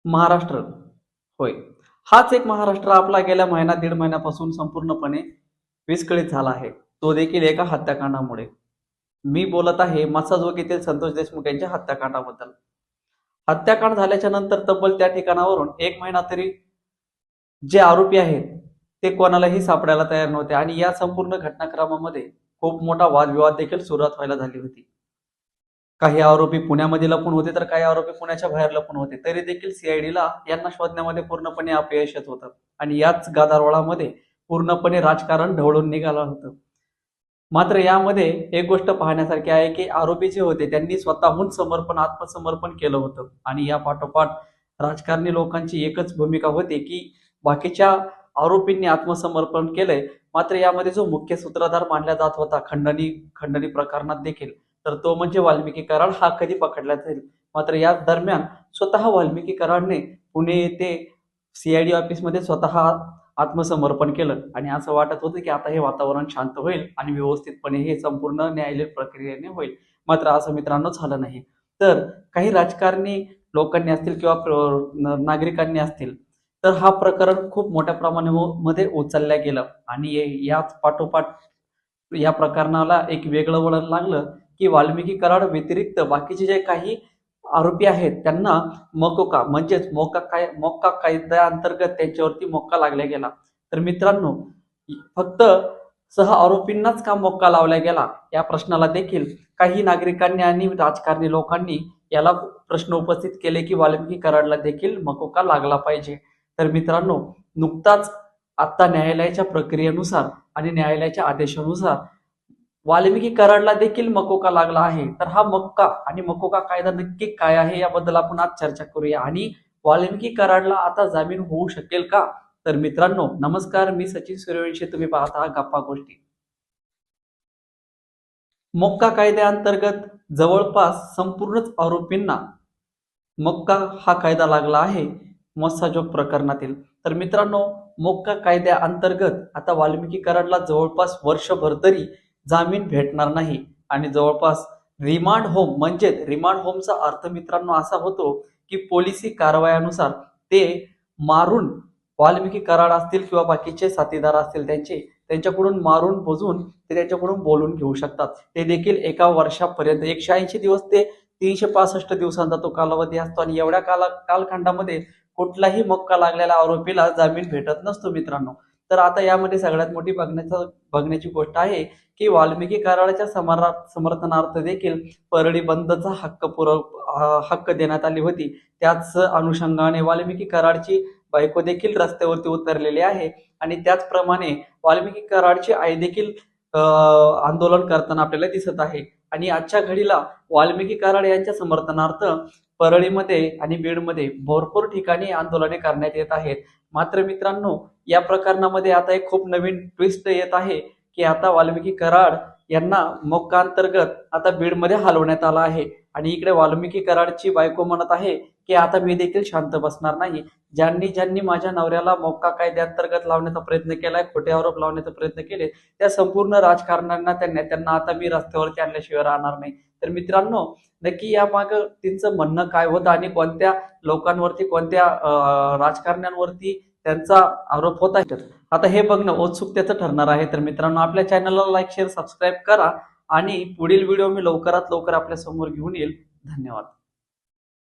महाराष्ट्र होय. हाच एक महाराष्ट्र आपला गेल्या महिना दीड महिन्यापासून संपूर्णपणे विस्कळीत झाला आहे. तो देखील एका हत्याकांडामुळे. मी बोलत आहे मस्साजोग येथील संतोष देशमुख यांच्या हत्याकांडाबद्दल. हत्याकांड झाल्याच्या नंतर तब्बल त्या ठिकाणावरून 1 महिना तरी जे आरोपी आहेत ते कोणालाही सापडायला तयार नव्हते आणि या संपूर्ण घटनाक्रमामध्ये खूप मोठा वादविवाद देखील सुरुवात व्हायला झाली होती. काही आरोपी पुण्यामध्ये लपून होते तर काही आरोपी पुण्याच्या बाहेर लपून होते. तरी देखील सीआयडीला यांना शोधण्यामध्ये पूर्णपणे अपयश येत होतं आणि याच गदारोळामध्ये पूर्णपणे राजकारण ढवळून निघालं होतं. मात्र यामध्ये एक गोष्ट पाहण्यासारखी आहे की आरोपी जे होते त्यांनी स्वतःहून आत्मसमर्पण केलं होतं आणि या पाठोपाठ राजकारणी लोकांची एकच भूमिका होती की बाकीच्या आरोपींनी आत्मसमर्पण केलंय, मात्र यामध्ये जो मुख्य सूत्रधार मानला जात होता खंडणी प्रकरणात देखील, तर तो म्हणजे वाल्मिकी कराड हा कधी पकडला जाईल. मात्र या दरम्यान स्वतः वाल्मिकी कराडने पुणे येथे सीआयडी ऑफिसमध्ये स्वतः आत्मसमर्पण केलं आणि असं वाटत होतं की आता हे वातावरण शांत होईल आणि व्यवस्थितपणे हे संपूर्ण न्यायालयीन प्रक्रियेने होईल. मात्र असं मित्रांनो झालं नाही. तर काही राजकारणी लोकांनी असतील किंवा नागरिकांनी असतील तर हा प्रकरण खूप मोठ्या प्रमाणामध्ये उचलल्या गेलं आणि याच पाठोपाठ या प्रकरणाला एक वेगळं वळण लागलं की वाल्मिकी कराड व्यतिरिक्त बाकीचे जे काही आरोपी आहेत त्यांना मकोका म्हणजेच मोक्का कायद्याअंतर्गत त्यांच्यावरती मोक्का लागला गेला. तर मित्रांनो, फक्त सह आरोपींनाच का मोक्का लावला गेला या प्रश्नाला देखील काही नागरिकांनी आणि राजकारणी लोकांनी याला प्रश्न उपस्थित केले की वाल्मिकी कराडला देखील मकोका लागला पाहिजे. तर मित्रांनो, नुकताच आता न्यायालयाच्या प्रक्रियेनुसार आणि न्यायालयाच्या आदेशानुसार वाल्मिकी कराडला देखील मकोका लागला आहे. तर हा मक्का आणि मकोका कायदा नक्की काय आहे याबद्दल आपण आज चर्चा करूया आणि वाल्मिकी कराडला आता जामीन होऊ शकेल का? तर मित्रांनो नमस्कार, मी सचिन सूर्यवंशी, तुम्ही पाहत आहात गप्पा गोष्टी. मोक्का कायद्याअंतर्गत जवळपास संपूर्णच आरोपींना मोक्का हा कायदा लागला आहे मस्साजोग प्रकरणातील. तर मित्रांनो, मोक्का कायद्याअंतर्गत आता वाल्मिकी कराडला जवळपास वर्षभर तरी जामीन भेटणार नाही आणि जवळपास रिमांड होम म्हणजे रिमांड होमचा अर्थ मित्रांनो असा होतो की पोलिसी कारवायानुसार ते मारून वाल्मिकी कराड असतील किंवा बाकीचे साथीदार असतील त्यांच्याकडून मारून बुजून ते त्यांच्याकडून बोलून घेऊ शकतात. ते देखील 1 वर्षापर्यंत 180 दिवस ते 365 दिवसांचा तो कालावधी असतो आणि एवढ्या कालखंडामध्ये कुठलाही मोक्का लागलेल्या आरोपीला जामीन भेटत नसतो मित्रांनो. तर आता यामध्ये सगळ्यात मोठी बघण्याची गोष्ट आहे की वाल्मिकी कराडाच्या समर्थनार्थ देखील परळी बंदचा हक्क देण्यात आली होती. त्याच अनुषंगाने वाल्मिकी कराडची बायको देखील रस्त्यावरती उतरलेली आहे आणि त्याचप्रमाणे वाल्मिकी कराडची आई देखील आंदोलन करताना आपल्याला दिसत आहे आणि आजच्या घडीला वाल्मिकी कराड यांच्या समर्थनार्थ परळीमध्ये आणि बीडमध्ये भरपूर ठिकाणी आंदोलने करण्यात येत आहेत. मात्र मित्रांनो, या प्रकरणामध्ये आता एक खूप नवीन ट्विस्ट येत आहे की आता वाल्मिकी कराड यांना मोक्का अंतर्गत आता बीडमध्ये हलवण्यात आला आहे आणि इकडे वाल्मिकी कराडची बायको म्हणत आहे की आता मी देखील शांत बसणार नाही. ज्यांनी माझ्या नवऱ्याला मोक्का कायद्याअंतर्गत लावण्याचा प्रयत्न केलाय, खोटे आरोप लावण्याचा प्रयत्न केले, त्या संपूर्ण राजकारण्यांना त्या नेत्यांना आता मी रस्त्यावरती आणल्याशिवाय राहणार नाही. तर मित्रांनो, नक्की या माग त्यांचं म्हणणं काय होतं आणि कोणत्या लोकांवरती कोणत्या राजकारण्यांवरती त्यांचा आरोप होत आहे आता हे बघणं उत्सुकतेचं ठरणार आहे. तर मित्रांनो, आपल्या चॅनलला लाईक शेअर सबस्क्राईब करा आणि पुढील व्हिडिओ मी लवकरात लवकर आपल्या समोर घेऊन येईल. धन्यवाद.